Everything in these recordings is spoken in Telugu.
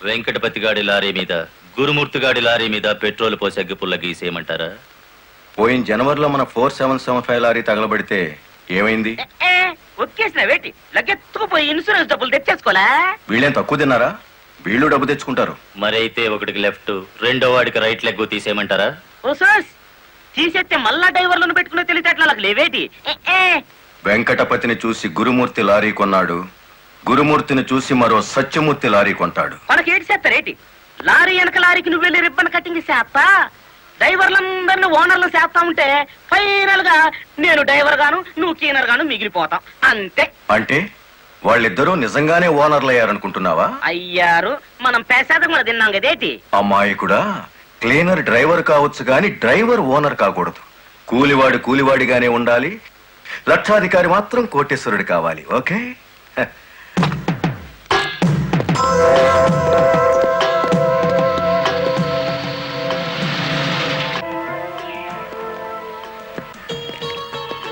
వెంకటపతి గాడి లారీ మీద గురుమూర్తి గాడి లారీ మీద పెట్రోల్ పోసి అగ్గిపుల్ల గీసేయమంటారా? పోయిన జనవరిలో మన 4775 లారీ తగలబడితే ఏమైంది? ఒక్కేసిన వేటి లగ్గెత్తుకుపోయి ఇన్సూరెన్స్ డబ్బులు తెచ్చేసుకోలే. వీళ్ళేం తక్కువ తిన్నారా? వీళ్ళు డబ్బు తెచ్చుకుంటారు. మరైతే ఒకటికి లెఫ్ట్, రెండో వాడికి రైట్ లెగ్ తీసేయమంటారా? తీసేస్తే మళ్ళా డ్రైవర్లను పెట్టుకునే తెలిసేట్లా లేవేటి. వెంకటపతిని చూసి గురుమూర్తి లారీ కొన్నాడు, గురుమూర్తిని చూసి మరో సత్యమూర్తి లారీ కొంటాడు. మనకేటి చేస్తారేటి? లారీ వెనక లారీకి నువ్వు వెళ్ళి రిబ్బన్ కట్టింగ్ చేస్తా, డ్రైవర్లందరినీ ఓనర్లు చేస్తా ఉంటే ఫైనల్ గా నేను డ్రైవర్ గాను నువ్వు క్లీనర్ గాను మిగిలిపోతాం అంతే. అంటే వాళ్ళిద్దరూ నిజంగానే ఓనర్లు అయ్యారనుకుంటున్నావా? అయ్యారు, మనం పేసాదం కూడా తిన్నాం కదేటి. అమ్మాయి కూడా క్లీనర్ డ్రైవర్ కావచ్చు గాని డ్రైవర్ ఓనర్ కాకూడదు. కూలివాడు కూలివాడిగానే ఉండాలి, లక్షాధికారి మాత్రం కోటేశ్వరుడు కావాలి. ఓకే?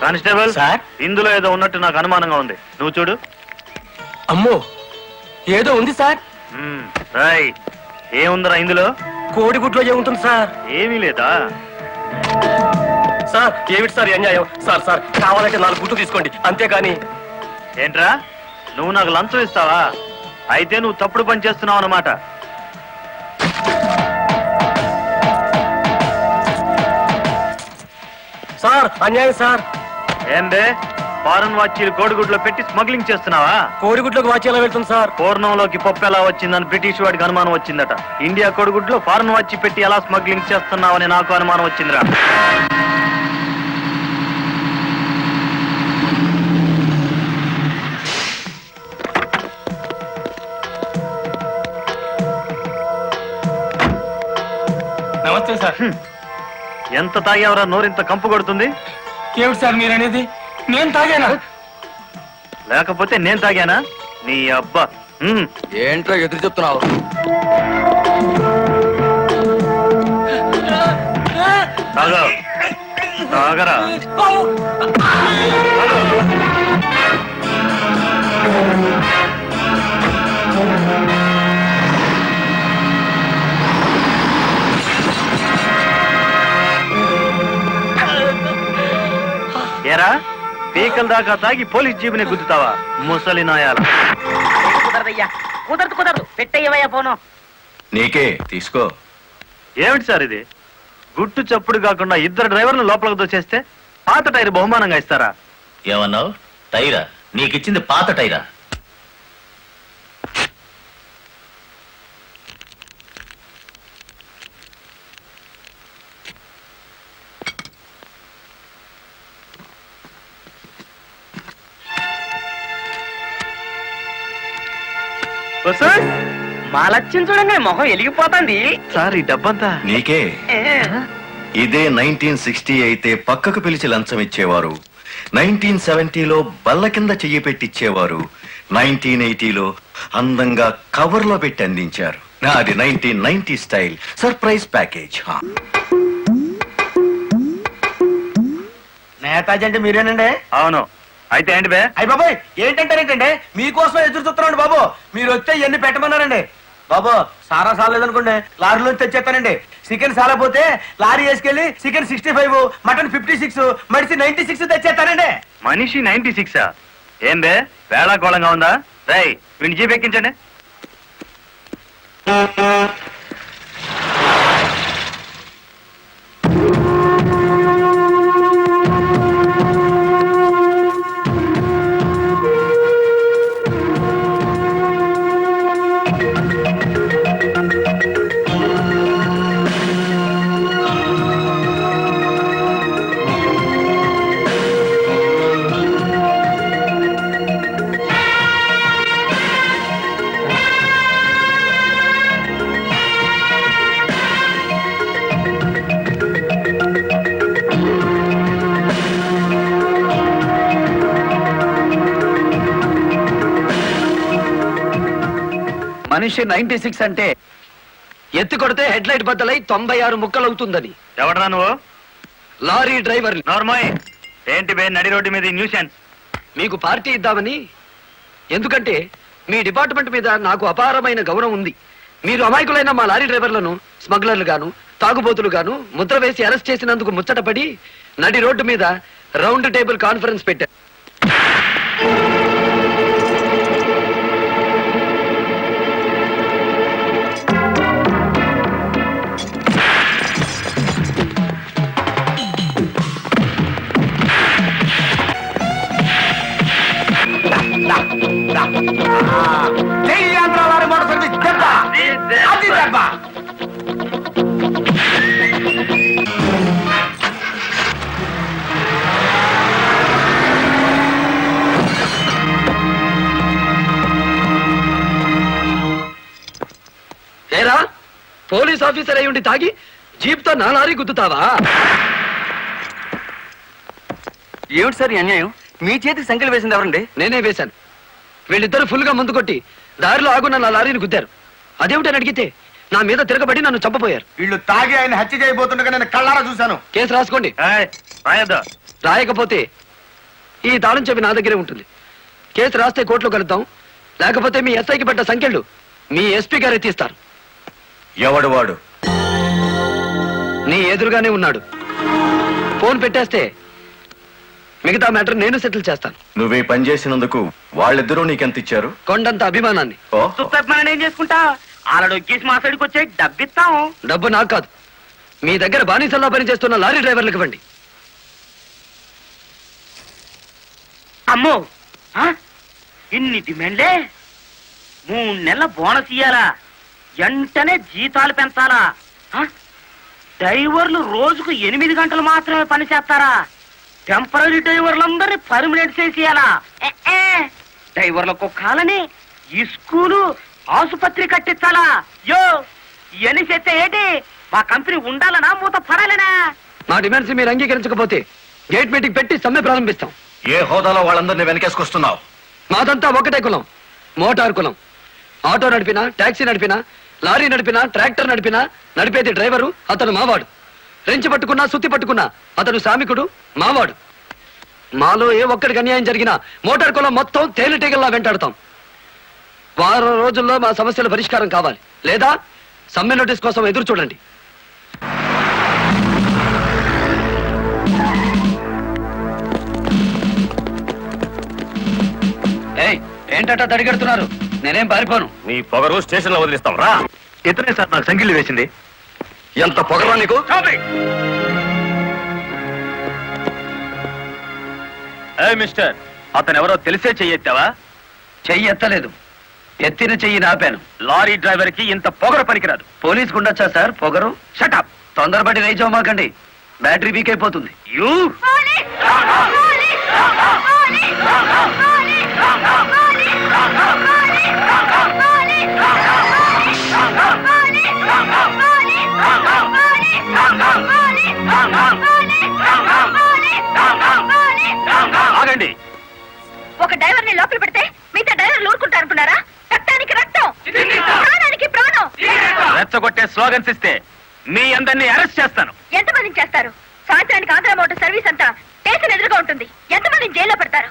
కానిస్టేబుల్ సార్, ఇందులో ఏదో ఉన్నట్టు నాకు అనుమానంగా ఉంది, నువ్వు చూడు. అమ్మో, ఏదో ఉంది సార్. ఏముందిరా ఇందులో? కోడిగుడ్లో ఏముంటుంది సార్? ఏమీ లేదా సార్? ఏమిటి సార్ అన్యాయం? సార్ సార్ కావాలంటే 4 గుడ్లు తీసుకోండి, అంతేకాని. ఏంట్రా, నువ్వు నాకు లంచం ఇస్తావా? అయితే నువ్వు తప్పుడు పని చేస్తున్నావు అన్నమాట. సార్ అన్యాయం సార్. ఏందే, ఫారెన్ వాచీలు కోడిగుడ్లో పెట్టి స్మగ్లింగ్ చేస్తున్నావా? కోడిగుడ్లోకి వాచ్ ఎలా వెళ్తుంది సార్? పూర్ణంలోకి పప్పు ఎలా వచ్చిందని బ్రిటిష్ వాడికి అనుమానం వచ్చిందట. ఇండియా కోడిగుడ్లో ఫారెన్ వాచీ పెట్టి ఎలా స్మగ్లింగ్ చేస్తున్నావని నాకు అనుమానం వచ్చిందిరా. నమస్తే సార్. ఎంత తాగేవరా నోరింత కంపు కొడుతుంది? ఏమిటి సార్ మీరు అనేది? నేను తాగానా? లేకపోతే నేను తాగానా? నీ అబ్బా. ఏంట్రా ఎదురు చెప్తున్నావు? తాగరా. ఏరా, పీకల దాకా తాగి పోలీస్ జీబుని గుద్దుతావా ముసలి నాయాల? కుదరదయ్యా, కుదరదు పెట్టయ్యవయ్యా పోను. నీకే తీసుకో. ఏమిటి సార్ ఇది? గుట్టు చప్పుడు కాకుండా 2 డ్రైవర్లు లోపలికి దోచేస్తే పాత టైర్ బహుమానంగా ఇస్తారా? ఏమన్నావు? టైరా? నీకిచ్చింది పాత టైరా? మా లక్ష్యం చూడంగా మొహం వెలిగిపోతుంది. సార్, ఈ డబ్బంతా నీకే. ఇదే 1960 అయితే పక్కకు పిలిచి లంచం ఇచ్చేవారు, 1970లో బల్ల కింద చెయ్యి పెట్టిచ్చేవారు, 1980లో అందంగా కవర్లో పెట్టి అందించారు. నాది 1990 స్టైల్ సర్ప్రైజ్ ప్యాకేజ్. నేతాజీ అంటే మీరేనండి? అవును. అయితే ఏంటి బే? అయ్య బాబాయ్, ఏంటంటారేంటండి? మీకోసం ఎదురు చూస్తున్నాండి బాబు. మీరు వచ్చే ఇవన్నీ పెట్టమన్నారండి బాబు. సారా సాలేదనుకోండి, లారీలో తెచ్చేస్తానండి. చికెన్ సాలపోతే లారీ వేసుకెళ్ళి చికెన్ 65, మటన్ 56, మనిషి 96 తెచ్చేస్తానండి. మనిషి 96? ఏం బే, వేళాకోళంగా ఉందా? రై, వీడిని జీప్ ఎక్కించండి. మనిషి 96 అంటే ఎత్తి కొడితే హెడ్ లైట్ బద్దలై 96 ముక్కలవుతుందని. ఎవడరా నువ్వు? Lorry driver. నార్మల్. ఏంటి బే నడి రోడ్డు మీద న్యూసెన్స్? మీకు పార్టీ ఇద్దామని. ఎందుకంటే మీ డిపార్ట్మెంట్ మీద నాకు అపారమైన గౌరవం ఉంది. మీరు అమాయకులైన మా లారీ డ్రైవర్లను స్మగ్లర్లు గాను తాగుబోతులు గాను ముద్ర వేసి అరెస్ట్ చేసినందుకు ముచ్చటపడి నడి రోడ్డు మీద రౌండ్ టేబుల్ కాన్ఫరెన్స్ పెట్టారు. జై ఆంధ్ర లారీ మోటార్ సర్వీస్ దెబ్బ అది దెబ్బ. ఏరా పోలీస్ ఆఫీసర్ అయి ఉండి తాగి జీప్ తో నా లారీ గుద్దుతావా? ఏమిటి సార్ ఈ అన్యాయం? మీ చేతికి సంఖ్యలు వేసింది ఎవరండి? నేనే వేశాను. వీళ్ళిద్దరు ఫుల్ గా ముందు కొట్టి దారిలో ఆగున్న నా లారీని గుద్దారు. అదేమిటని అడిగితే నా మీద తిరగబడి నన్ను చంపపోయారు. వీళ్ళు తాగి ఆయన హత్య చేయబోతుండగా నేను కళ్ళారా చూశాను. కేసు రాసుకోండి. రాయద్దా? రాయకపోతే ఈ తాళం చెవి నా దగ్గరే ఉంటుంది. కేసు రాస్తే కోర్టులో కలుద్దాం, లేకపోతే మీ ఎస్ఐకి పడ్డ సంఖ్యలు మీ ఎస్పీ గారు ఎత్తిస్తారు. ఎవడు వాడు? నీ ఎదురుగానే ఉన్నాడు. ఫోన్ పెట్టేస్తే మిగతా మ్యాటర్ నేను సెటిల్ చేస్తాను. నువ్వు ఈ పని చేసినందుకు వాళ్ళిద్దరూ నీకెంత ఇచ్చారు? కొండంత అభిమానాన్ని. మనం ఏం చేసుకుంటా ఆలడు గీసి మా సైడ్కి వచ్చే డబ్బిస్తాం. డబ్బు నాకు కాదు, మీ దగ్గర బానిసల్లా పనిచేస్తున్న లారీ డ్రైవర్లకు ఇవ్వండి. అమ్మో ఆ? ఇన్ని డిమాండ్లే. 3 నెలల బోనస్ ఇయ్యాలా, వెంటనే జీతాలు పెంచాలా? ఆ? డ్రైవర్లు రోజుకు 8 గంటలు మాత్రమే పని చేస్తారా? టెంపరీ డ్రైవర్లందరినీ పర్మనెంట్ చేసేయాలా? డ్రైవర్లకు కాలని ఈ స్కూలు ఆసుపత్రి కట్టించాలా? యో ఇవన్నీ చేస్తే ఏంటి? మా కంపెనీ ఉండాలనా మూత పడాలనా? మా డిమాండ్స్ మీరు అంగీకరించకపోతే గేట్ మీటింగ్ పెట్టి సమ్మె ప్రారంభిస్తాం. ఏ హోదాలో వాళ్ళందరినీ వెనకేసుకొస్తున్నావు? మాదంతా ఒకటే కులం, మోటార్ కులం. ఆటో నడిపినా, టాక్సీ నడిపినా, లారీ నడిపినా, ట్రాక్టర్ నడిపినా నడిపేది డ్రైవరు, అతను మావాడు. రెంచి పట్టుకున్నా, సుత్తి పట్టుకున్నా అతను శ్రామికుడు, మావాడు. మాలో ఏ ఒక్కడికి అన్యాయం జరిగినా మోటార్ కులం మొత్తం తేలిటీగల్లా వెంటాడతాం. వారం రోజుల్లో మా సమస్యల పరిష్కారం కావాలి, లేదా సమ్మె నోటీస్ కోసం ఎదురు చూడండి. ఏంటట తడిగడుతున్నారు? నేనేం పారిపోను. నీ పొగరు స్టేషన్ లో వదిలిస్తాం రా. ఇతనే సార్ నాకు సంఖ్యలు వేసింది. ఎంత పొగరా నీకు? మిస్టర్, అతను ఎవరో తెలిసే చెయ్యెత్తావా? చెయ్యి ఎత్తలేదు, ఎత్తిన చెయ్యి నాపాను. లారీ డ్రైవర్ కి ఇంత పొగరు పనికిరాదు. పోలీసుకు ఉండొచ్చా సార్ పొగరు? షటప్. తొందరపడి రైచోమాకండి, బ్యాటరీ వీక్ అయిపోతుంది. యూ ఆగండి. ఒక డ్రైవర్ ని లోపల పెడితే మిగతా డ్రైవర్లు ఊరుకుంటారనుకున్నారా? రక్తానికి రక్తం, ప్రాణానికి ప్రాణం. రెచ్చగొట్టే స్లోగన్స్ ఇస్తే మీ అందరినీ అరెస్ట్ చేస్తాను. ఎంతమందిని చేస్తారు? సాయంత్రానికి ఆంధ్ర మోటార్ సర్వీస్ అంతా స్టేషన్ ఎదురుగా ఉంటుంది. ఎంతమందిని జైల్లో పెడతారు?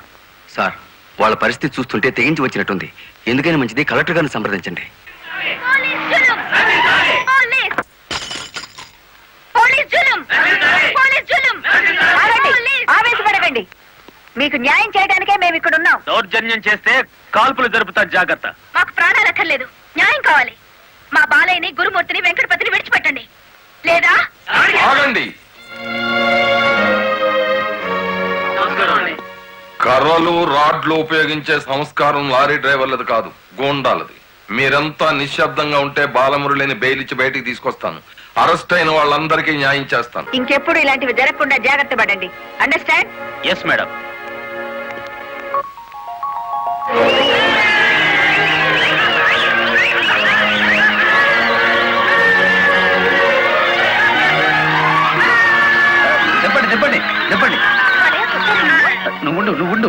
సార్, వాళ్ళ పరిస్థితి చూస్తుంటే తెగించి వచ్చినట్టుంది. ఎందుకైనా మంచిది కలెక్టర్ గారిని సంప్రదించండి. పోలీస్ జులుం! పోలీస్! పోలీస్ జులుం! పోలీస్ జులుం! ఆగండి, ఆవేశపడకండి. మీకు న్యాయం చేయడానికే మేము ఇక్కడ ఉన్నాం. దౌర్జన్యం చేస్తే కాల్పులు జరుపుతా, జాగ్రత్త. మాకు ప్రాణాలు అక్కర్లేదు, న్యాయం కావాలి. మా బాలయ్యని, గురుమూర్తిని, వెంకటపతిని విడిచిపెట్టండి, లేదా ఆగండి. కర్రలు, రాడ్లు ఉపయోగించే సంస్కారం లారీ డ్రైవర్లది కాదు, గూండాలది. మీరంతా నిశ్శబ్దంగా ఉంటే బాలమురళిని బెయిలిచ్చి బయటికి తీసుకొస్తాను. అరెస్ట్ అయిన వాళ్ళందరికీ న్యాయం చేస్తాను. ఇంకెప్పుడు ఇలాంటివి జరగకుండా జాగ్రత్త పడండి. అండర్స్టాండ్? Yes madam. చెప్పండి చెప్పండి చెప్పండి. నువ్వుండు.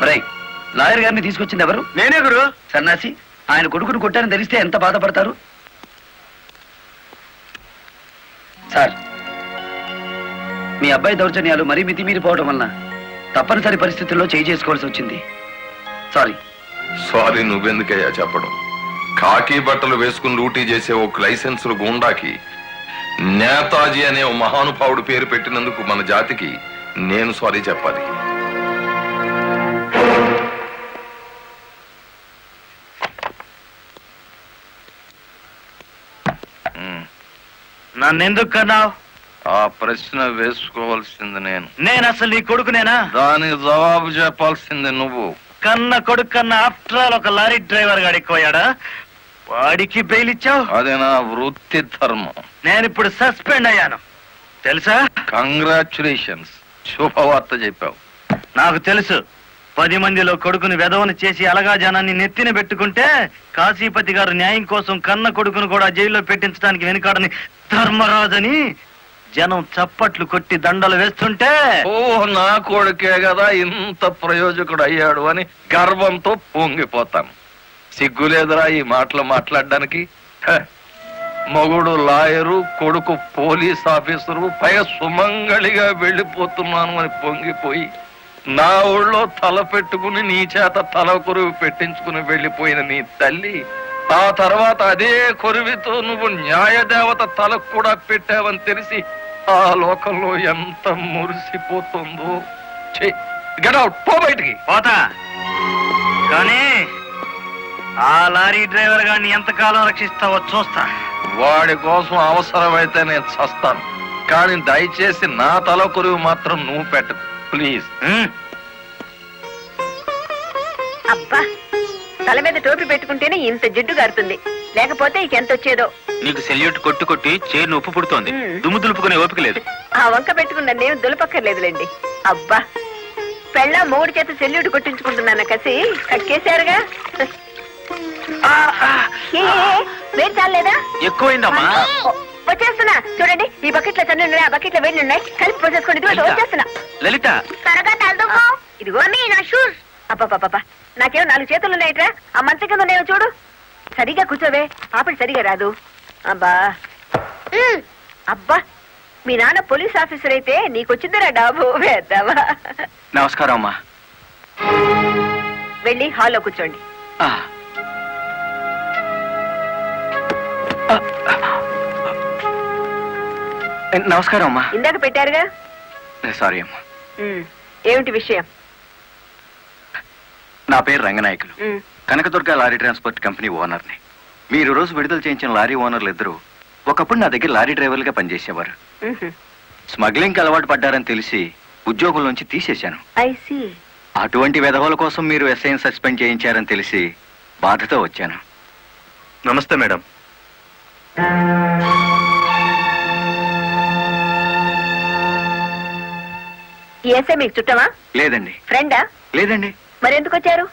రై, లాయర్ గారిని తీసుకొచ్చింది ఎవరు? నేనే గురు. సన్నాసి, ఆయన కొడుకును కొట్టారని తెలిస్తే ఎంత బాధపడతారు? సార్, మీ అబ్బాయి దౌర్జన్యాలు మరీ మితిమీరిపోవడం వలన తప్పనిసరి పరిస్థితుల్లో చేయి చేసుకోవాల్సి వచ్చింది. సారీ. సారీ నువ్వెందుకయ్యా చెప్పడం? కాకి బట్టలు వేసుకుని డ్యూటీ చేసే ఒక లైసెన్సులు గూండాకి నేతాజీ అనే ఓ మహానుభావుడు పేరు పెట్టినందుకు మన జాతికి నేను సారీ చెప్పాలి. నన్నెందుకు కన్నావు? ఆ ప్రశ్న వేసుకోవాల్సింది నేను అసలు నీ కొడుకునేనా? దానికి జవాబు చెప్పాల్సింది నువ్వు. కన్న కొడుకు కన్నా ఆఫ్టర్ ఆల్ ఒక లారీ డ్రైవర్ గాడు ఎక్కువయ్యాడా? వాడికి బెయిల్ ఇచ్చావు. అది నా వృత్తి ధర్మం. నేను ఇప్పుడు సస్పెండ్ అయ్యాను తెలుసా? కంగ్రాచులేషన్స్, శుభవార్త చెప్పావు. నాకు తెలుసు. 10 మందిలో కొడుకుని వెధవను చేసి అలగా జనాన్ని నెత్తిన పెట్టుకుంటే కాశీపతి గారు న్యాయం కోసం కన్న కొడుకును కూడా జైల్లో పెట్టించడానికి వెనుకాడని ధర్మరాజని జనం చప్పట్లు కొట్టి దండలు వేస్తుంటే ఓ నా కొడుకే కదా ఇంత ప్రయోజకుడు అయ్యాడు అని గర్వంతో పొంగిపోతాను. సిగ్గులేదురా ఈ మాటలు మాట్లాడడానికి? మగుడు లాయరు, కొడుకు పోలీస్ ఆఫీసరు, పైగా సుమంగళిగా వెళ్ళిపోతున్నాను అని పొంగిపోయి నా ఊళ్ళో తల పెట్టుకుని నీ చేత తల కొరువు పెట్టించుకుని వెళ్ళిపోయిన నీ తల్లి ఆ తర్వాత అదే కొరువితో నువ్వు న్యాయదేవత తలకు కూడా పెట్టావని తెలిసి ఆ లోకంలో ఎంత మురిసిపోతుందో. గెట్ అవుట్, పో బయటికి. పోతా, కానీ ఆ లారీ డ్రైవర్ గారిని ఎంతకాలం రక్షిస్తావో చూస్తా. వాడి కోసం అవసరమైతే నేను చస్తాను, కానీ దయచేసి నా తల కొరువు మాత్రం నువ్వు పెట్టకు ప్లీజ్. అబ్బా, తల మీద టోపీ పెట్టుకుంటేనే ఇంత జిడ్డు గారుతుంది, లేకపోతే ఇకెంత వచ్చేదో. నీకు సెల్యూట్ కొట్టు కొట్టి చేరును ఉప్పు పుడుతోంది. దుమ్ము దులుపుకునే ఓపిక లేదు. ఆ వంక పెట్టుకున్న నేను దులపక్కర్లేదులేండి. అబ్బా, పెళ్ళ మూడు చేత సెల్యూట్ కొట్టించుకుంటున్నాను కసి కక్కేశారుగా. వేడి చాలేదా? ఎక్కువైందమ్మా. వచ్చేస్తున్నా చూడండి. ఈ బకెట్ లో తన్ను ఉన్నాయి, ఆ బకెట్ లో వేడి ఉన్నాయి, కలిపి పోసేసుకోండి. ఇదిగో వచ్చేస్తున్నా. లలిత, త్వరగా తలదుకో. ఇదిగో నా షూస్. అబ్బా, నాకేమో 4 చేతులు ఉన్నాయిట్రా. ఆ మంచం కింద ఉన్నాయో చూడు. సరిగా కూర్చోవే, పాపడి సరిగా రాదు. అబ్బా అబ్బా, మీ నాన్న పోలీస్ ఆఫీసర్ అయితే నీకొచ్చిందిరా డాబు. వేద్దావా? నమస్కారం అమ్మా. వెళ్ళి హాల్లో కూర్చోండి. నమస్కారం అమ్మా. ఇందాక పెట్టారుగా. సారీ అమ్మా. ఏమిటి విషయం? నా పేరు Ranganayakulu, Kanakadurga lorry transport company ఓనర్ని. మీరు రోజు విడుదల చేయించిన లారీ ఓనర్లు ఇద్దరు ఒకప్పుడు నా దగ్గర లారీ డ్రైవర్లుగా పనిచేసేవారు. స్మగ్లింగ్ అలవాటు పడ్డారని తెలిసి ఉద్యోగం నుంచి తీసేశాను. అటువంటి వెధవల కోసం మీరు ఎస్ఐని సస్పెండ్ చేయించారని తెలిసి బాధతో వచ్చాను. నమస్తే మేడం. ఈ ఎస్ఐ మీకు చుట్టమా? లేదండి. ఫ్రెండా? లేదండి. మరెందుకు వచ్చారు?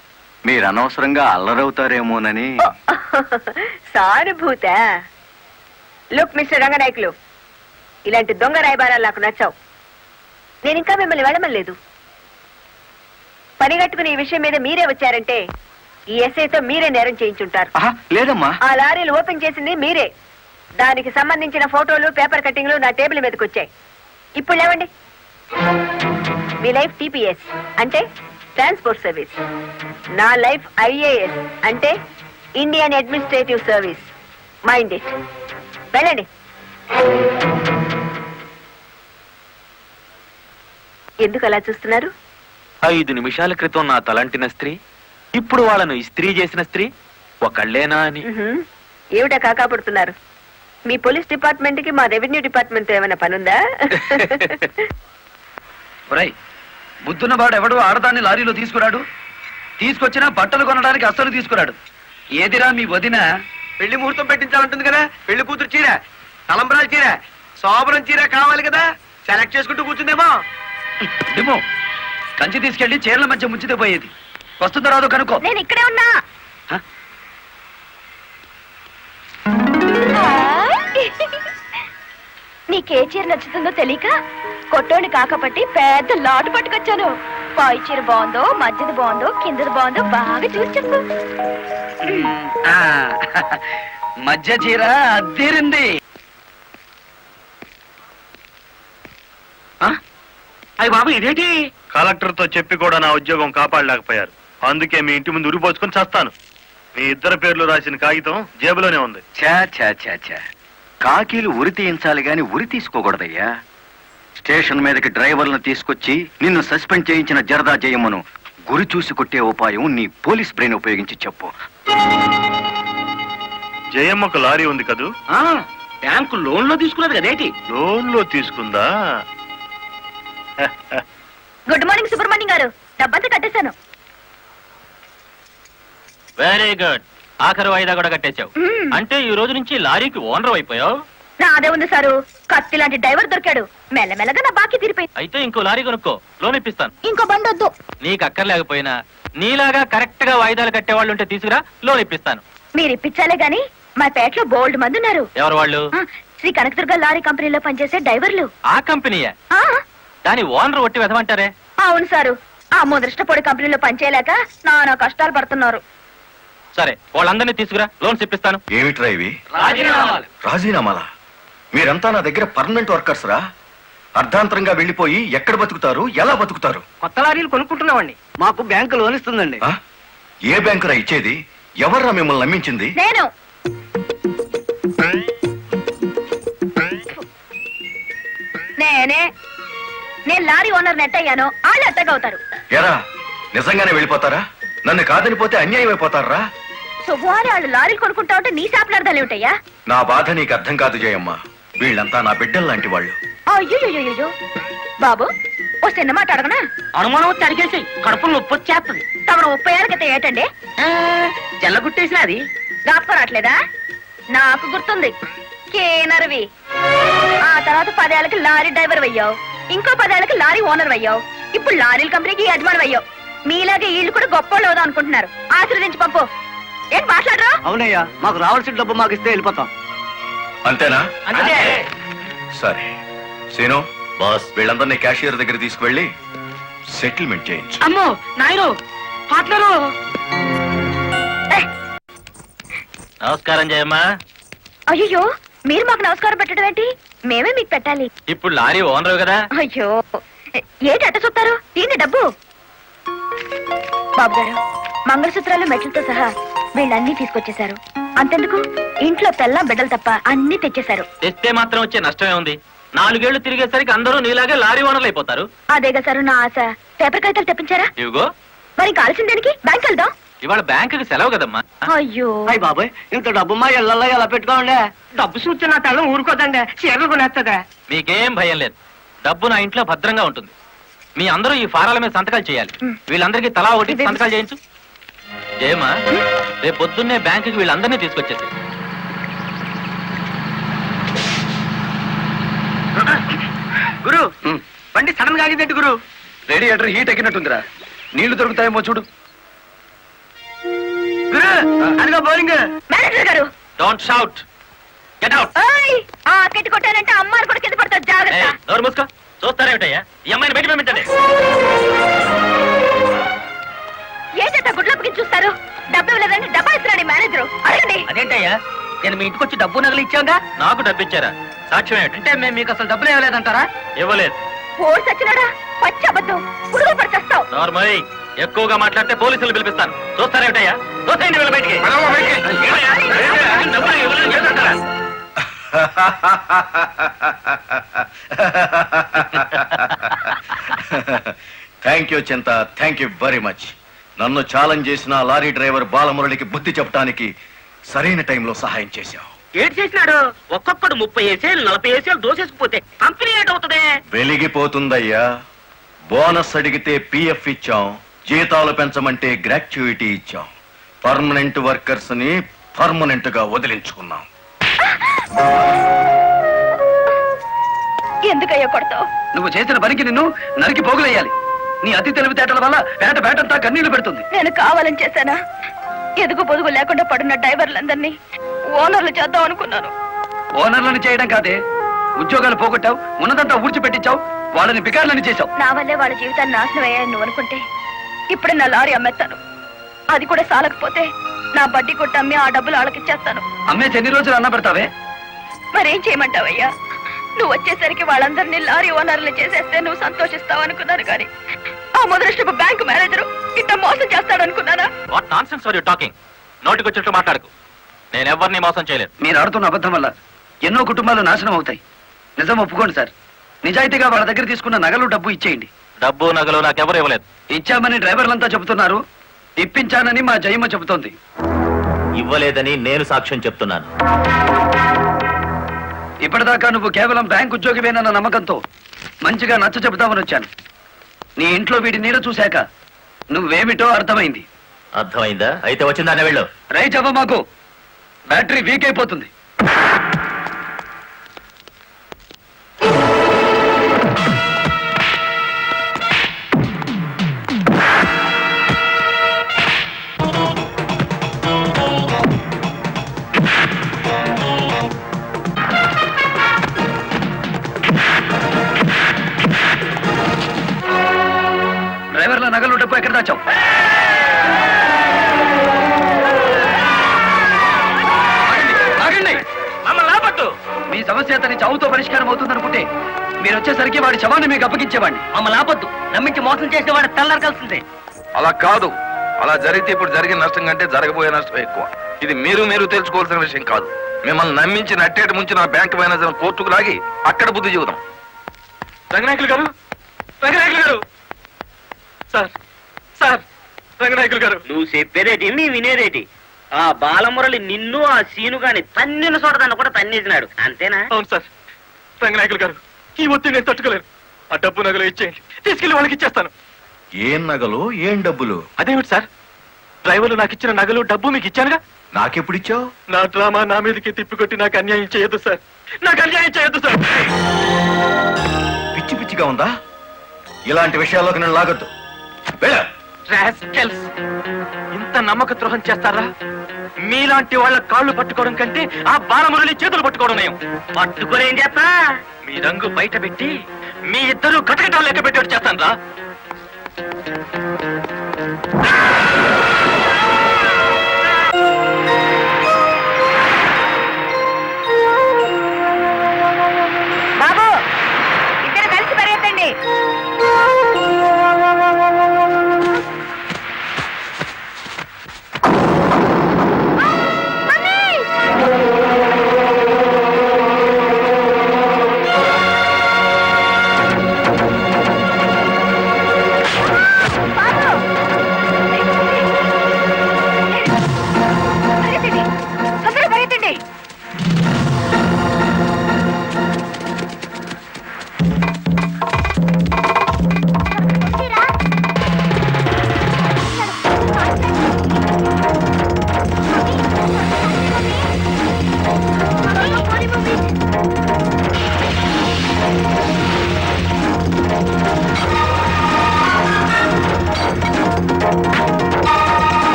మీరు అనవసరంగా అల్లరవుతారేమోనని. సానుభూత. లుక్ మిస్టర్ రంగనాయకులు, ఇలాంటి దొంగ రాయబారాలు నాకు నచ్చావు. నేను ఇంకా మిమ్మల్ని వెళ్ళమలేదు. పని కట్టుకుని ఈ విషయం మీద మీరే వచ్చారంటే ఈ ఎస్ఐతో మీరే నేరం చేయించుంటారు. లేదమ్మా. ఆ లారీలు ఓపెన్ చేసింది మీరే. దానికి సంబంధించిన ఫోటోలు, పేపర్ కట్టింగ్లు నా టేబుల్ మీదకి వచ్చాయి. ఇప్పుడు లేవండి. మీ లైఫ్ టీపీఎస్ అంటే ట్రాన్స్పోర్ట్ సర్వీస్, నా లైఫ్ ఐఏఎస్ అంటే Indian administrative service. Mind it. వెళ్ళండి. ఎందుకు అలా చూస్తున్నారు? 5 నిమిషాల క్రితం నా తలంటిన స్త్రీ ఇప్పుడు వాళ్ళను ఇస్త్రీ చేసిన స్త్రీ ఒకళ్ళేనా అని. ఏమిటా కాకాపడుతున్నారు? మీ పోలీస్ డిపార్ట్మెంట్ కి మా రెవెన్యూ డిపార్ట్మెంట్ తో ఏమైనా పనుందా? బుద్ధున్న వాడు ఎవడు ఆడదాన్ని లారీలో తీసుకురాడు. తీసుకొచ్చినా బట్టలు కొనడానికి అస్సలు తీసుకురాడు. ఏదిరా మీ వదిన? పెళ్లి ముహూర్తం పెట్టించాలంటుంది కదా. పెళ్లి కూతురు చీర, తలంబరాల చీర, శోభనం చీర కావాలి కదా. సెలెక్ట్ చేసుకుంటూ కూర్చుందేమో. ఏమో కంచి తీసుకెళ్లి చీరల మధ్య ముంచితే పోయేది. వస్తుందో రాదో కనుక్కో. నేను ఇక్కడే ఉన్నా. నీకే చీర నచ్చుతుందో తెలియక కొట్టోని కాకపట్టి పెద్ద లాటు పట్టుకొచ్చాను. పై చీర బాగుందో, మధ్యది బాగుందో, కిందది బాగుందో బాగా చూసి చెప్పు. మధ్య చీర అద్దీరింది. అయ్యి బాబు, ఇదేంటి? కలెక్టర్ తో చెప్పి కూడా నా ఉద్యోగం కాపాడలేకపోయారు. అందుకే మీ ఇంటి ముందు ఉరిపోసుకొని చేస్తాను. మీ ఇద్దరు పేర్లు రాసిన కాగితం జేబులోనే ఉంది. ఛా ఛా ఛా ఛా, కాకీలు ఉరి తీయించాలి గాని ఉరి తీసుకోకూడదయ్యా. స్టేషన్ మీదకి డ్రైవర్లను తీసుకొచ్చి నిన్ను సస్పెండ్ చేయించిన జరదా జయమ్మను గురి చూసి కొట్టే ఉపాయం నీ పోలీస్ బ్రెయిన్ ఉపయోగించి చెప్పు. జయమ్మకు లారీ ఉంది కదూ? బ్యాంకు లోన్ లో తీసుకున్నది కదేటి? లోన్ లో తీసుకుందా? గుడ్ మార్నింగ్ సుబ్రహ్మణ్యం గారు, డబ్బంతా కట్టేశాను. Very good. ఆఖరి వాయిదా కూడా కట్టేశావు. మ్మ్. అంటే ఈ రోజు నుంచి లారీకి ఓనర్ అయిపోయావు. నాదే ఉంది సారు, కత్తి లాంటి డ్రైవర్ దొరికాడు. మెల్లమెల్లగా నా బాకీ తీరిపోయింది. అయితే ఇంకో లారీ కొనుక్కో, లోన్ ఇప్పిస్తాను. ఇంకో బండి వద్దు. నీకు అక్కర్లేకపోయినా నీలాగా కరెక్ట్ గా వాయిదాలు కట్టేవాళ్ళు ఉంటే తీసుకురా, లోన్ ఇప్పిస్తాను. మీరు ఇప్పించాలే గాని మా పేటలో బోల్డ్ మంది ఉన్నారు. ఎవరు వాళ్ళు? ఆ, శ్రీ కనకదుర్గ లారీ కంపెనీలో పనిచేసే డ్రైవర్లు. ఆ కంపెనీయే. ఆ, దాని ఓనర్ ఒట్టి వెదమంటారే. అవును సారు, ఆ ముదృష్టపొడి కంపెనీలో పనిచేయలేక నానా కష్టాలు పడుతున్నారు. సరే, వాళ్ళందరినీ తీసుకురా, లోన్స్ ఇప్పిస్తాను. ఏమిట్రా ఇవి? రాజీనామాలా? మీరంతా నా దగ్గర పర్మనెంట్ వర్కర్స్ రా. అర్ధాంతరంగా వెళ్ళిపోయి ఎక్కడ బతుకుతారు, ఎలా బతుకుతారు? కొత్త లారీలు కొనుక్కుంటున్నామండి. మాకు బ్యాంకు లోన్ ఇస్తుందండి. ఆ? ఏ బ్యాంకురా ఇచ్చేది? ఎవర్రా మిమ్మల్ని నమ్మించింది? నేను నేను లారీ ఓనర్ నెట్ అయ్యాను, వాళ్ళు ఎత్తగవుతారు. ఎరా, నిజంగానే వెళ్ళిపోతారా? నన్ను కాదనిపోతే అన్యాయం అయిపోతారా? శుభవారి వాళ్ళు లారీలు కొనుక్కుంటా ఉంటే నీ శాపలార్థాలు ఏమిటయ్యా? నా బాధ నీకు అర్థం కాదు జయమ్మ. వీళ్ళంతా నా బిడ్డలు లాంటి వాళ్ళు. అయ్యో బాబు, ఓ చిన్న మాట అడగనా? అనుమానం వచ్చి అడిగేసి కడుపులో నొప్పి వచ్చేస్తుంది. తమను 30 ఏళ్ళ క్రితం ఏటండి జల్లగుట్టేసిన అది జ్ఞాపకం రావట్లేదా? నాకు గుర్తుంది, కేనర్వి. ఆ తర్వాత 10 ఏళ్ళకి లారీ డ్రైవర్ అయ్యావు, ఇంకో 10 ఏళ్ళకి లారీ ఓనర్ అయ్యావు, ఇప్పుడు లారీల కంపెనీకి యజమాని అయ్యావు. మీలాగే వీళ్ళు కూడా గొప్ప అవుదాం అనుకుంటున్నారు. ఆశీర్వదించి పంపు. ఏం మాట్లాడరా? అవునయ్యా, మాకు రావాల్సిన డబ్బు మాకు ఇస్తే వెళ్ళిపోతాం. అంతేనా? అంతే. సరే సీను బాస్, వీళ్ళందరినీ క్యాషియర్ దగ్గర తీసుకువెళ్ళి సెటిల్మెంట్ చేయించు. అమ్మో నాయను, పాటలు. నమస్కారం జయమ్మా. అయ్యో, మీరు మాకు నమస్కారం పెట్టడం ఏంటి? మేమే మీకు పెట్టాలి. ఇప్పుడు లారీ ఓనర్ కదా. అయ్యో, ఏంటి అట్ట చూస్తారు? దీన్ని డబ్బు. బాబు గారు, మంగళసూత్రాలు మెట్లతో సహా వీళ్ళన్నీ తీసుకొచ్చేశారు. అంతెందుకు, ఇంట్లో తెల్లం బిడ్డలు తప్ప అన్ని తెచ్చేశారు. తెస్తే మాత్రం వచ్చే నష్టమే ఉంది. 4 ఏళ్లు తిరిగేసరికి అందరూ నీలాగే లారీ ఓనర్లు అయిపోతారు. అదేగా సారు నా ఆశ. పేపర్ కాగితాలు తెప్పించారా? ఇవిగో, మరి కాల్సిన దానికి బ్యాంక్ వెళ్దాం. ఇవాళ బ్యాంకుకి సెలవు కదమ్మా. అయ్యో, అయ్యి బాబాయ్, ఇంత డబ్బు మా ఇళ్ళల్లో ఎలా పెట్టుకోండి? డబ్బు చూస్తే నా తల్లం ఊరుకోదండి, చీరలు కొనేస్తుందా? మీకేం భయం లేదు. డబ్బు నా ఇంట్లో భద్రంగా ఉంటుంది. మీ అందరూ ఈ ఫారాల మీద సంతకాలు చేయాలి. వీళ్ళందరికీ తలా ఒకటి సంతకాలు చేయించు. జయమ్మా, రేపు పొద్దున్నే బ్యాంకుకి వీళ్ళందరినీ తీసుకొచ్చేసి. గురు, బండి సడన్ గా ఆగిందేంటి గురు? Radiator heat ఎక్కినట్టుందిరా. నీళ్లు దొరుకుతాయేమో చూడు. గురు, అదిగో బౌలింగ్. మేనేజర్ గారు, డోంట్ షౌట్, గెట్ అవుట్. ఓయ్, ఆ కెట్టి కొట్టానంటే అమ్మారు కూడా కింద పడతారు, జాగ్రత్త. నోరు మూసుకో. చూస్తారేమిటయ్యా, ఈ అమ్మాయిని బయట పంపించండి. ఏంటంటే గుడ్లప్పకి చూస్తారు? డబ్బు ఇవ్వలేదండి, డబ్బా ఇస్తున్నాడు మేనేజర్. అడగండి. అదేంటయ్యా, నేను మీ ఇంటికి వచ్చి డబ్బు నగలు ఇచ్చాగా? నాకు డబ్బు ఇచ్చారా? సాక్ష్యం ఏమిటి? అంటే మేము మీకు అసలు డబ్బులు ఇవ్వలేదంటారా? ఇవ్వలేదు. ఓడి సచ్చినాడా, పచ్చి అబద్ధం, పురుగు పడిచేస్తావు. నార్మల్, ఎక్కువగా మాట్లాడితే పోలీసులు పిలిపిస్తాను. చూస్తారేమిటయ్యా? చూస్తాయండి వీళ్ళ బయటికి. డబ్బులు ఇవ్వలేదు ఏంటంటారా? థ్యాంక్ యూ చింత, థ్యాంక్ యూ వెరీ మచ్. నన్ను ఛాలెంజ్ చేసిన లారీ డ్రైవర్ బాలమురళికి బుద్ధి చెప్పడానికి సరైన టైంలో సహాయం చేశావు. ఏడు చేసినాడు? ఒక్కొక్కడు 30 ఏసేలు 40 ఏసేలు దోసేసుకుపోతే కంపెనీ ఏటవుతుంది? వెలిగిపోతుందయ్యా. బోనస్ అడిగితే పిఎఫ్ ఇచ్చాం, జీతాలు పెంచమంటే గ్రాట్యుయిటీ ఇచ్చాం. పర్మనెంట్ వర్కర్స్ ని పర్మనెంట్ గా వదిలించుకున్నాం. ఎందుకయ్యా కొడతావు? నువ్వు చేసిన పనికి నిన్ను నరికి పోగులేయాలి. నీ అతి తెలివితేటల వల్ల పేటంతా కన్నీళ్లు పెడుతుంది. నేను కావాలని చేశానా? ఎదుగు పొదుగు లేకుండా పడున్న డ్రైవర్లందరినీ ఓనర్లు చేద్దాం అనుకున్నాను. ఓనర్లను చేయడం కాదే, ఉద్యోగాలు పోగొట్టావు, ఉన్నదంతా ఊడ్చిపెట్టించావు, వాళ్ళని బికార్లని చేశావు. నా వల్లే వాళ్ళ జీవితాన్ని నాశనం అయ్యాయని నువ్వు అనుకుంటే ఇప్పుడే నా లారీ అమ్మేస్తాను. అది కూడా సాలకపోతే నా బడ్డీ కొట్టి అమ్మి ఆ డబ్బులు వాళ్ళకిచ్చేస్తాను. అమ్మేసి ఎన్ని రోజులు అన్న పెడతావే? మరేం చేయమంటావయ్యా? నువ్వు వచ్చేసరికి వాళ్ళందరినీ లారీ ఓనర్లు చేసేస్తే నువ్వు సంతోషిస్తావు అనుకున్నాను, కానీ ఆ మొదలష్టపు బ్యాంకు మేనేజరు ఇట్ట మోసం చేస్తాడు అనుకున్నానా? What nonsense are you talking? నోటికొచ్చినట్టు మాట్లాడకు నేను ఎవరిని మోసం చేయలేదు మీరు ఆడుతున్న అబద్ధం వల్ల ఎన్నో కుటుంబాలు నాశనం అవుతాయి. నిజం ఒప్పుకోండి సార్. నిజాయితీగా వాళ్ళ దగ్గర తీసుకున్న నగలు డబ్బు ఇచ్చేయండి. డబ్బు నగలు నాకెవరు ఇవ్వలేదు. ఇచ్చామని డ్రైవర్లంతా చెబుతున్నారు, ఇప్పించానని మా జయమ్మ చెబుతోంది. ఇవ్వలేదని నేను సాక్ష్యం చెప్తున్నాను. ఇప్పటిదాకా నువ్వు కేవలం బ్యాంక్ ఉద్యోగివేనన్న నమ్మకంతో మంచిగా నచ్చ చెబుతామని వచ్చాను. నీ ఇంట్లో వీడి నీడ చూశాక నువ్వేమిటో అర్థమైంది. అర్థమైందా? అయితే వచ్చిందానే వెళ్ళు. రైట్ అవ్వ, మాకు బ్యాటరీ వీక్ అయిపోతుంది. డ్రైవర్ల నగలు డబ్బు ఎక్కడ దాచావు? ఆగండి! మమ్మల్ని ఆపట్టు. మీ సమస్య అతని చావుతో పరిష్కారం అవుతుందనుకుంటే మీరు వచ్చేసరికి వాడి శవాన్ని మీకు అప్పగించేవాడిని. మమ్మల్ని ఆపొద్దు. నమ్మించి మోసం చేసిన వాడు తెల్లారకాల్సిందే. అలా కాదు. అలా జరిగితే ఇప్పుడు జరిగిన నష్టం కంటే జరగబోయే నష్టం ఎక్కువ. ఇది మీరు తెలుసుకోవాల్సిన విషయం కాదు. మిమ్మల్ని నమ్మించి నట్టేటి ముంచి నా బ్యాంక్ మేనేజర్ కోర్టుకు లాగి అక్కడ బుద్ధి చెబుదాం. రంగనాయకులు గారు, రంగనాయకులు గారు, సార్ సార్, రంగనాయకులు గారు. నువ్వు చెప్పేదేటి నీ వినేదేటి? ఆ బాలమురళి నిన్ను ఆ సీను గాని తన్నిన చూడదాన్ని కూడా తన్నేసినాడు, అంతేనా? అవును సార్. రంగనాయకులు గారు, ఈ ఒత్తిడి నేను తట్టుకోలేను. ఆ డబ్బు నగలు ఇచ్చేయండి, తీసుకెళ్లి వాళ్ళకి ఇచ్చేస్తాను. ఏం నగలు ఏం డబ్బులు? అదేమిటి సార్, డ్రైవర్లు నాకు ఇచ్చిన నగలు డబ్బు మీకు ఇచ్చానుగా. నాకెప్పుడిచ్చావు? నా డ్రామా నా మీదకి తిప్పికొట్టి నాకు అన్యాయం చేయొద్దు సార్. నాకు అన్యాయం చేయొద్దు సార్. పిచ్చి పిచ్చిగా ఉందా? ఇలాంటి విషయాల్లోకి నేను లాగొద్దు. వెళ్ళ. రాస్కెల్స్! ఇంత నమ్మక ద్రోహం చేస్తారా? మీలాంటి వాళ్ళ కాళ్ళు పట్టుకోవడం కంటే ఆ బాలమురళి చేతులు పట్టుకోవడం నయం. పట్టుకొని ఏం చేస్తా? మీ రంగు బయట పెట్టి మీ ఇద్దరు కటకటాలు లెక్క పెట్టేట్టు చేస్తాను రా. బాబు, ఇద్దరు కలిసి పరిగెత్తండి. బాబు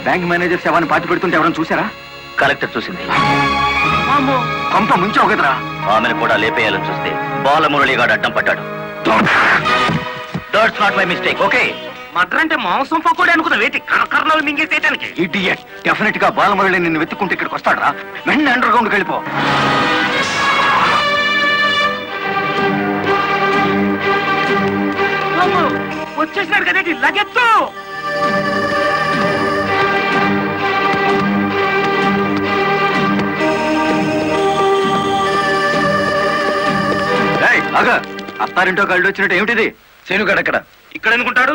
బ్యాంక్ మేనేజర్ శవాన్ని పాతి పెడుతుంటే ఎవరైనా చూసారా? కలెక్టర్ చూసింది. కొంప ముంచావు కదరా. ఆమెను కూడా లేపేయాలని చూస్తే బాలమురళిగాడు అడ్డం పడ్డాడు. That's not my mistake. Okay, matar అంటే మాంసం పకోడీ అనుకున్న వేటి కర్నలు మింగేసేయటానికి. ఇడియట్. డెఫినెట్ గా బాలమురళి నిన్ను వెతుక్కుంటే ఇక్కడికి వస్తాడరా. వెంటనే అండర్ గ్రౌండ్కి వెళ్ళిపో. వచ్చేసినాడు కదేటి లగెత్తు. అత్తారింటో కళ్ళు వచ్చినట్టు ఏమిటిది? సీనుగాడు ఎక్కడ? ఇక్కడ అనుకుంటాడు.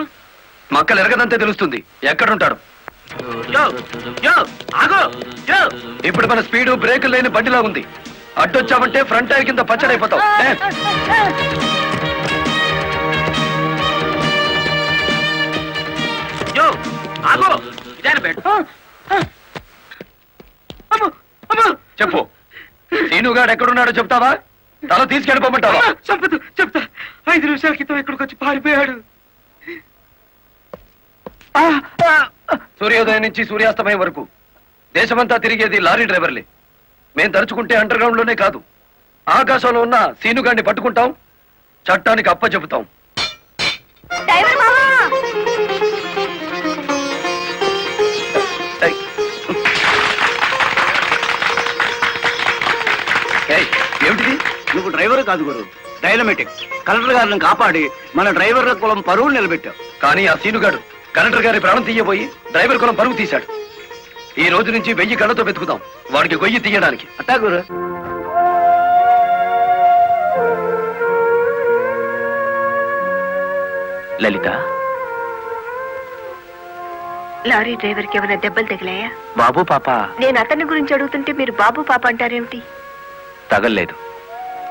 మక్కలు ఎరగదంతే తెలుస్తుంది. ఎక్కడుంటాడు? యో యో ఆగు యో. ఇప్పుడు మన స్పీడు బ్రేకులు లేని బండిలా ఉంది. అడ్డొచ్చామంటే ఫ్రంట్ టైర్ కింద పచ్చడైపోతావు. యో ఆగు. ఇదేనా బెడ్? చెప్పు, సీనుగాడు ఎక్కడున్నాడో చెప్తావా? తల తీసుకెళ్ళిపోమంటావా? చంపదు, చెప్తా. 5 నిమిషాల క్రితం ఇక్కడికి వచ్చి పారిపోయాడు. సూర్యోదయం నుంచి సూర్యాస్తమయం వరకు దేశమంతా తిరిగేది లారీ డ్రైవర్లే. మేం తలుచుకుంటే అండర్ గ్రౌండ్ లోనే కాదు, ఆకాశంలో ఉన్న సీనుగాడిని పట్టుకుంటాం, చట్టానికి అప్ప చెబుతాం. ఏమిటిది? నువ్వు డ్రైవర్ కాదు గురు, డైనమెటిక్. కలెక్టర్ గారిని కాపాడి మన డ్రైవర్ల కులం పరువులు నిలబెట్టావు. కానీ ఆ సీనుగాడు కలెక్టర్ గారి ప్రాణం తీయబోయి డ్రైవర్ కులం పరుగు తీశాడు. ఈ రోజు నుంచి 1000 కళ్ళతో వెతుకుదాం వాడికి గొయ్యి తీయడానికి. అట్టా గురు. లలిత, లారీ డ్రైవర్ కి ఏమైనా దెబ్బలు తగిలాయా? బాబు పాప నేను అతని గురించి అడుగుతుంటే మీరు బాబు పాప అంటారేమిటి? తగల్లేదు.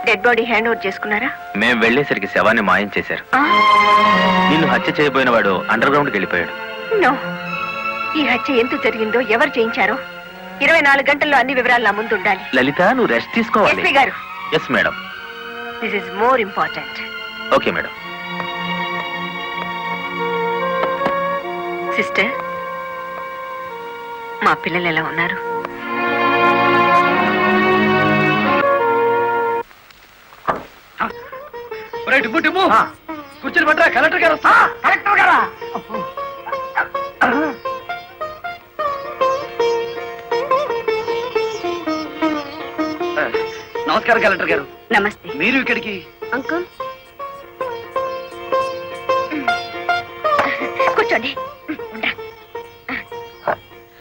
డెడ్ బాడీ హ్యాండ్ ఓవర్ చేసుకున్నారా? మేం వెళ్లేసరికి శవాన్ని మాయం చేశారు. నిన్ను హత్య చేయబోయిన వాడు అండర్ గ్రౌండ్కి వెళ్ళిపోయాడు. నో, ఈ హత్య ఎందుకు జరిగిందో, ఎవరు చేయించారో 24 గంటల్లో అన్ని వివరాలు నా ముందు ఉండాలి. లలిత, నువ్వు రెస్ట్ తీసుకోవాలి. ఎస్పీ గారు. Yes madam. This is more important. Okay madam. Sister, మా పిల్లలు ఎలా ఉన్నారు? కూర్చొని పట్టరా, కలెక్టర్ గారు. కలెక్టర్ గారా? నమస్కారం కలెక్టర్ గారు. నమస్తే. మీరు ఇక్కడికి? అంకుల్ కూర్చోండి.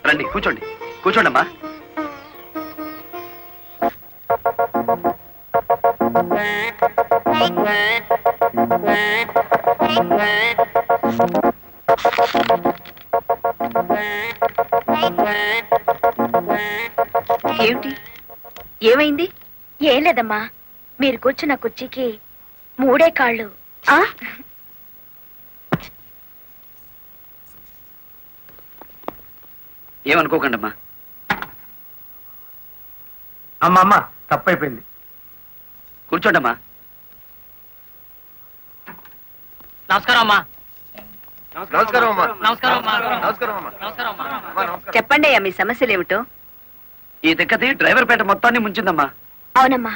రండి, కూర్చోండి. కూర్చోండి అమ్మా. ఏమిటి, ఏమైంది? ఏం లేదమ్మా, మీరు కూర్చున్న కుర్చీకి 3 కాళ్ళు. ఏమనుకోకండి అమ్మా. అమ్మ తప్పైపోయింది. కూర్చోండి అమ్మా. నమస్కారం అమ్మా. నమస్కారం అమ్మా. నమస్కారం అమ్మా. నమస్కారం అమ్మా. నమస్కారం అమ్మా. చెప్పండి అయ్యా, మీ సమస్యలు ఏమిటో. ఈ దిక్కది డ్రైవర్ పేట మొత్తాన్ని ముంచిందమ్మా. అవునమ్మా,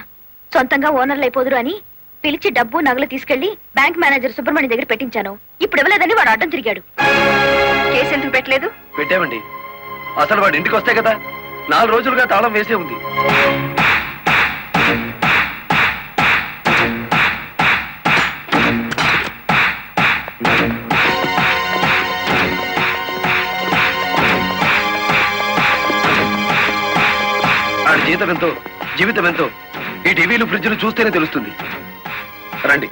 సొంతంగా ఓనర్లు అయిపోదురు అని పిలిచి డబ్బు నగలు తీసుకెళ్లి బ్యాంక్ మేనేజర్ సుబ్రహ్మణ్యం దగ్గర పెట్టించాను. ఇప్పుడు ఇవ్వలేదని వాడు అడ్డం తిరిగాడు. కేసు ఎందుకు పెట్టలేదు? పెట్టామండి. అసలు వాడు ఇంటికి వస్తే కదా 4 రోజులుగా తాళం వేసే ఉంది. ఆడి జీతం ఎంతో, జీవితం ఎంతో ఈ టీవీలు ఫ్రిడ్జ్లు చూస్తేనే తెలుస్తుంది. రండి.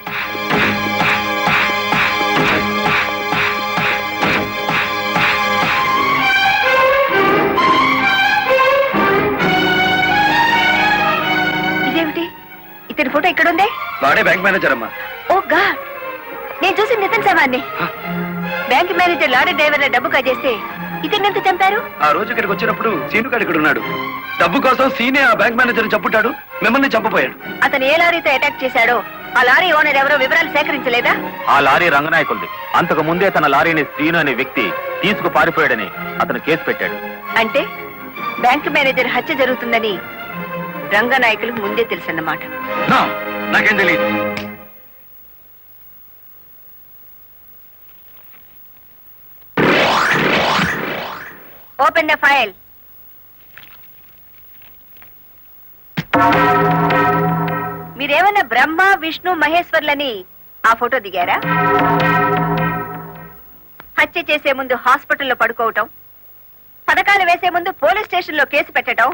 ఇదేమిటి, ఇతని ఫోటో ఇక్కడ ఉందే? వాడే బ్యాంక్ మేనేజర్ అమ్మా. ఓ గాడ్, నేను చూసి నితిన్ శవాన్ని. బ్యాంక్ మేనేజర్ లారీ డ్రైవర్ల డబ్బు కాజేస్తే ఇతన్ని ఎంత చంపారు? ఆ రోజు ఇక్కడికి వచ్చినప్పుడు సీనుగాడు ఇక్కడ ఉన్నాడు. డబ్బు కోసం సీనే ఆ బ్యాంక్ మేనేజర్ చంపుతాడు, మిమ్మల్ని చంపపోయాడు. అతను ఏ లారీతో అటాక్ చేశాడో ఆ లారీ ఓనర్ ఎవరో వివరాలు సేకరించలేదా? ఆ లారీ రంగనాయకుల్ది. అంతకు ముందే తన లారీని శ్రీను అనే వ్యక్తి తీసుకు పారిపోయాడని అతను కేసు పెట్టాడు. అంటే బ్యాంక్ మేనేజర్ హత్య జరుగుతుందని రంగనాయకులకు ముందే తెలుసన్నమాట. నాకేం తెలియదు. Open the file. మీరేమన్నా బ్రహ్మ విష్ణు మహేశ్వర్లని ఆ ఫోటో దిగారా? హత్య చేసే ముందు హాస్పిటల్లో పడుకోవటం, పథకాలు వేసే ముందు పోలీస్ స్టేషన్లో కేసు పెట్టడం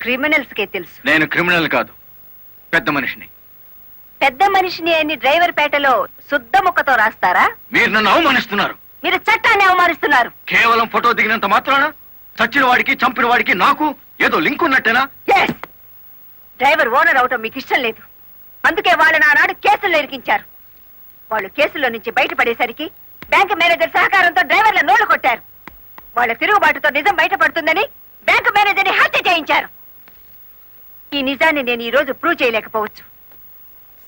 క్రిమినల్స్ కే తెలుసు. నేను క్రిమినల్ కాదు, పెద్ద మనిషిని. పెద్ద మనిషిని అని డ్రైవర్ పేటలో శుద్ధ ముక్కతో రాస్తారా? మీరు నన్ను అవమానిస్తున్నారు. మీరు చట్టాన్ని అవమానిస్తున్నారు. కేవలం ఫోటో దిగినంత మాత్రాన చచ్చిన వాడికి చంపిన వాడికి నాకు ఏదో లింక్ ఉన్నట్టేనా? Yes! డ్రైవర్ ఓనర్ అవటం మీకు ఇష్టం లేదు. అందుకే వాళ్ళని ఆనాడు కేసుల్లో ఇరికించారు. వాళ్ళు కేసులో నుంచి బయటపడేసరికి బ్యాంక్ మేనేజర్ సహకారంతో డ్రైవర్ల నోళ్లు కొట్టారు. వాళ్ళ తిరుగుబాటుతో నిజం బయటపడుతుందని బ్యాంక్ మేనేజర్ని హత్య చేయించారు. ఈ నిజాన్ని నేను ఈ రోజు ప్రూవ్ చేయలేకపోవచ్చు.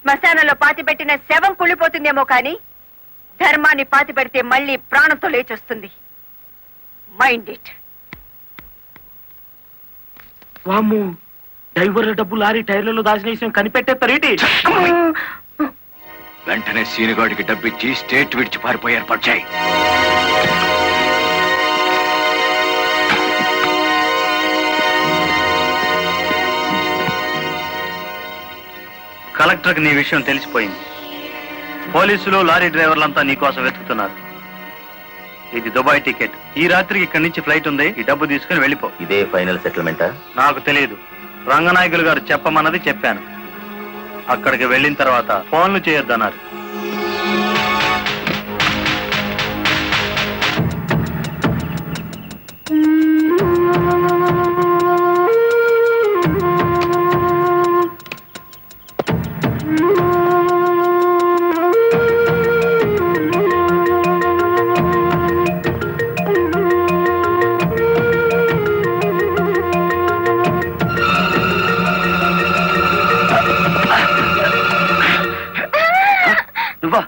శ్మశానంలో పాతిపెట్టిన శవం కుళ్ళిపోతుందేమో కానీ ధర్మాన్ని పాతిపెడితే మళ్ళీ ప్రాణంతో లేచొస్తుంది. Mind it. వామ్మో, డ్రైవర్ల డబ్బు లారీ టైర్లలో దాచిన విషయం కనిపెట్టేస్తారేంటి? వెంటనే సీనుగాడికి డబ్బిచ్చి స్టేట్ విడిచి పారిపోయి ఏర్పాటు చేయి. కలెక్టర్కి నీ విషయం తెలిసిపోయింది. పోలీసులు లారీ డ్రైవర్లంతా నీ కోసం వెతుకుతున్నారు. ఇది దుబాయ్ టికెట్. ఈ రాత్రికి ఇక్కడి నుంచి ఫ్లైట్ ఉంది. ఈ డబ్బు తీసుకుని వెళ్ళిపో. ఇదే ఫైనల్ సెటిల్మెంటా? నాకు తెలియదు. రంగనాయకులు గారు చెప్పమన్నది చెప్పాను. అక్కడికి వెళ్ళిన తర్వాత ఫోన్లు చేయొద్దన్నారు. నువ్వా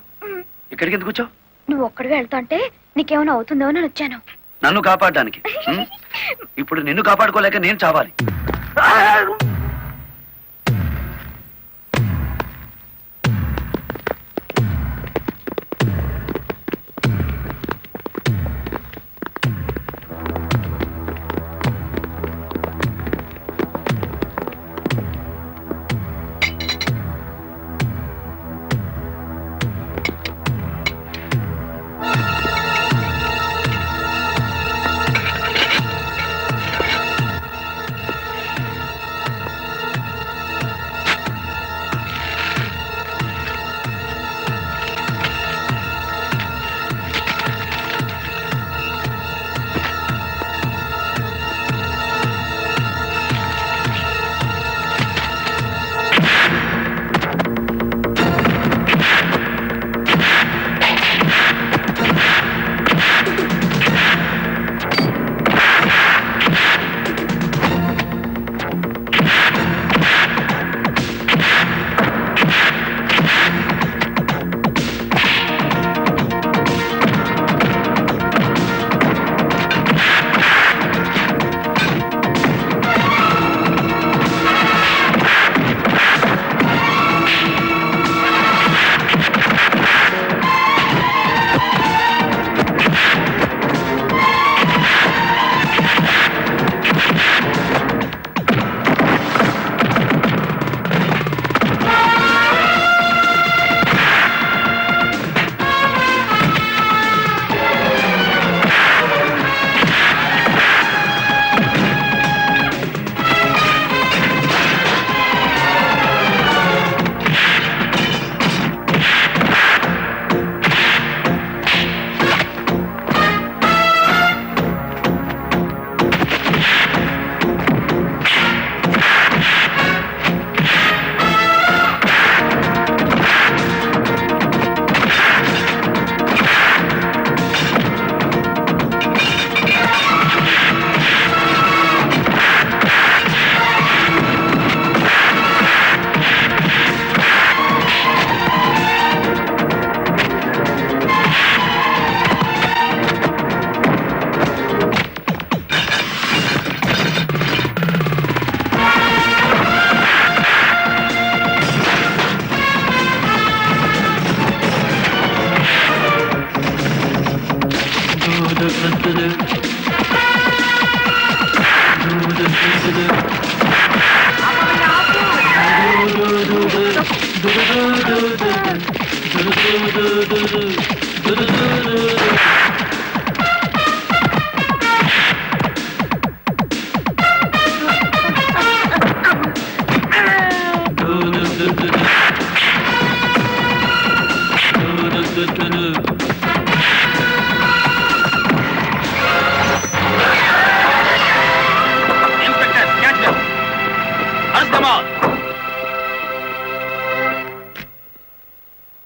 ఇక్కడికి ఎందుకు వచ్చావు? నువ్వు ఒక్కడిగా వెళ్తుంటే నీకేమైనా అవుతుందో అని వచ్చాను. నన్ను కాపాడడానికి. ఇప్పుడు నిన్ను కాపాడుకోలేక నేను చావాలి.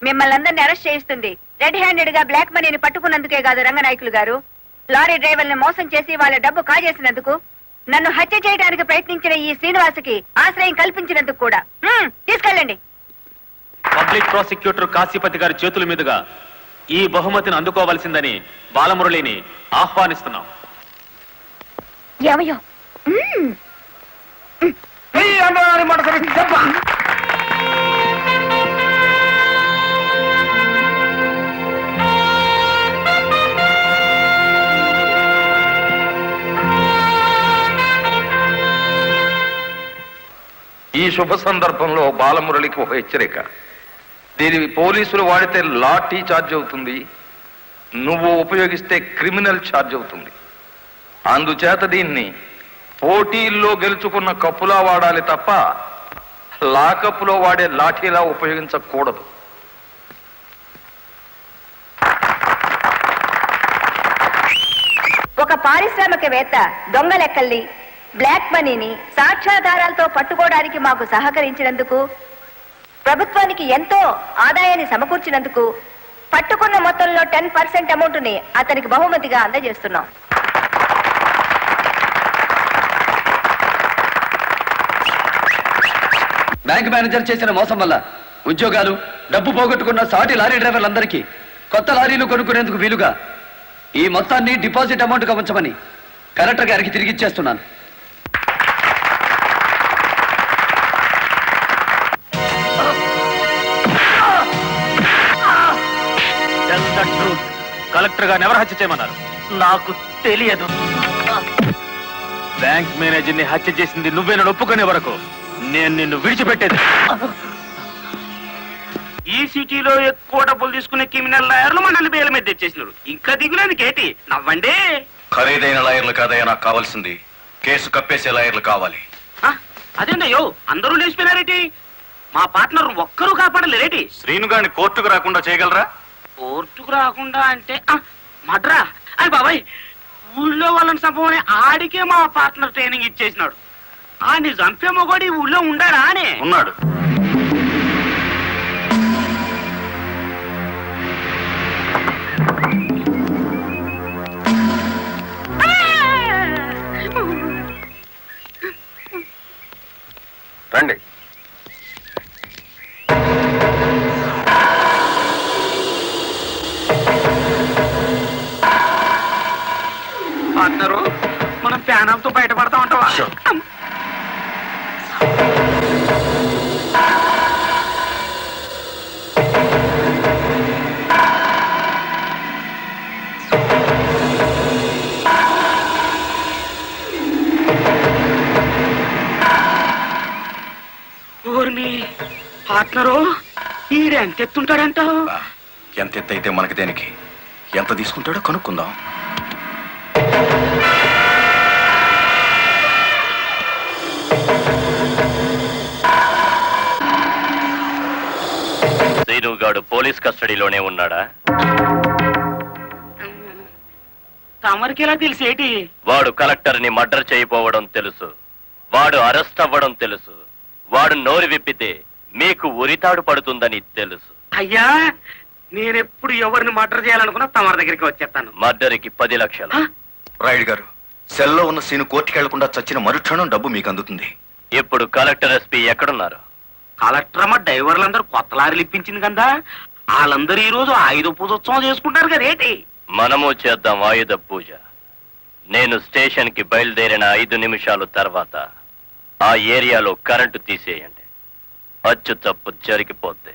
మిమ్మల్ని అందరినీ అరెస్ట్ చేయిస్తుంది రెడ్ హ్యాండెడ్ గా బ్లాక్ మనీని పట్టుకున్నందుకే కాదు రంగనాయకులు గారు, లారీ డ్రైవర్ని మోసం చేసి వాళ్ళ డబ్బు కాజేసినందుకు, నన్ను హత్య చేయడానికి ప్రయత్నించిన ఈ శ్రీనివాసుకి ఆశ్రయం కల్పించినందుకు కూడా. తీసుకెళ్ళండి. పబ్లిక్ ప్రాసిక్యూటర్ కాశీపతి గారి చేతుల మీదుగా ఈ బహుమతిని అందుకోవలసిందని బాలమురళిని ఆహ్వానిస్తున్నాం. ఏమయ్యో ఈ శుభ సందర్భంలో బాలమురళికి ఒక హెచ్చరిక. దీని పోలీసులు వాడితే లాఠీ ఛార్జ్ అవుతుంది, నువ్వు ఉపయోగిస్తే క్రిమినల్ ఛార్జ్ అవుతుంది. అందుచేత దీన్ని పోటీల్లో గెలుచుకున్న కప్పులా వాడాలి తప్ప లాకప్పులో వాడే లాఠీలా ఉపయోగించకూడదు. ఒక పారిశ్రామికవేత్త దొంగ లెక్కల్ని, బ్లాక్ మనీని సాక్ష్యాధారాలతో పట్టుకోవడానికి మాకు సహకరించినందుకు, ప్రభుత్వానికి ఎంతో ఆదాయాన్ని సమకూర్చినందుకు పట్టుకున్న మొత్తంలో 10% అమౌంట్ ని అతనికి బహుమతిగా అందజేస్తున్నాం. బ్యాంక్ మేనేజర్ చేసిన మోసం వల్ల ఉద్యోగాలు, డబ్బు పోగొట్టుకున్న సాటి లారీ డ్రైవర్లందరికీ కొత్త లారీలు కొనుక్కునేందుకు వీలుగా ఈ మొత్తాన్ని డిపాజిట్ అమౌంట్ గా ఉంచమని కలెక్టర్ గారికి తిరిగిచ్చేస్తున్నాను. కలెక్టర్ గారిని ఎవరు హత్య చేయమన్నారు? నాకు తెలియదు. బ్యాంక్ మేనేజర్ ని హత్య చేసింది నువ్వేనని ఒప్పుకునే వరకు నేను నిన్ను విడిచిపెట్టేది. ఈ సిటీలో ఎక్కువ డబ్బులు తీసుకునే క్రిమినల్ లాయర్లు మనల్ని బేల మీద తెచ్చేసినారు. ఇంకా దిగులేదు కేటి నవ్వండి. ఖరీదైన లాయర్లు కాదయ్యా నాకు కావాల్సింది, కేసు కప్పేసే లాయర్లు కావాలి. అదేందయ్యో అందరూ లేచిపోయినారేటి? మా పార్ట్నర్ ఒక్కరూ కాపాడలేరేటి? శ్రీను గారిని కోర్టుకు రాకుండా చేయగలరా? కోర్టుకు రాకుండా అంటే మడ్రా అని బాబాయ్, ఊళ్ళో వాళ్ళని చంపమని ఆడికే మా పార్ట్నర్ ట్రైనింగ్ ఇచ్చేసినాడు. ఆడిని చంపే మొగోడి ఊళ్ళో ఉండాడా అని? ఉన్నాడు. రండి. పార్ట్నరు మనం ప్యానంతో బయటపడతా ఉంటావా? పార్ట్నరు ఈడు ఎంత ఎత్తుంటాడంటావు? ఎంత ఎత్తైతే మనకి దేనికి, ఎంత తీసుకుంటాడో కనుక్కుందాం. శ్రీనుగాడు పోలీస్ కస్టడీలోనే ఉన్నాడా? తమరికి ఎలా తెలిసేటి? వాడు కలెక్టర్ ని మర్డర్ చేయబోవడం తెలుసు, వాడు అరెస్ట్ అవ్వడం తెలుసు, వాడు నోరు విప్పితే మీకు ఉరితాడు పడుతుందని తెలుసు. అయ్యా నేనెప్పుడు ఎవరిని మర్డర్ చేయాలనుకున్నా తమరి దగ్గరికి వచ్చేస్తాను. మర్డర్కి 10 లక్షలు. రాయుడు గారు, సెల్లో ఉన్న సీను కోర్టుకి వెళ్లకుండా చచ్చిన మరుక్షణం డబ్బు మీకు అందుతుంది. ఇప్పుడు కలెక్టర్ ఎస్పీ ఎక్కడున్నారు? కలెక్టర్ అమ్మ డ్రైవర్లందరూ కొత్త లారీలు ఇప్పించింది కదా, వాళ్ళందరూ ఈ రోజు ఆయుధ పూజోత్సవం చేసుకుంటారు కదేటి? మనము చేద్దాం ఆయుధ పూజ. నేను స్టేషన్ కి బయలుదేరిన 5 నిమిషాలు తర్వాత ఆ ఏరియాలో కరెంటు తీసేయండి. అచ్చు తప్పు జరిగిపోద్ది.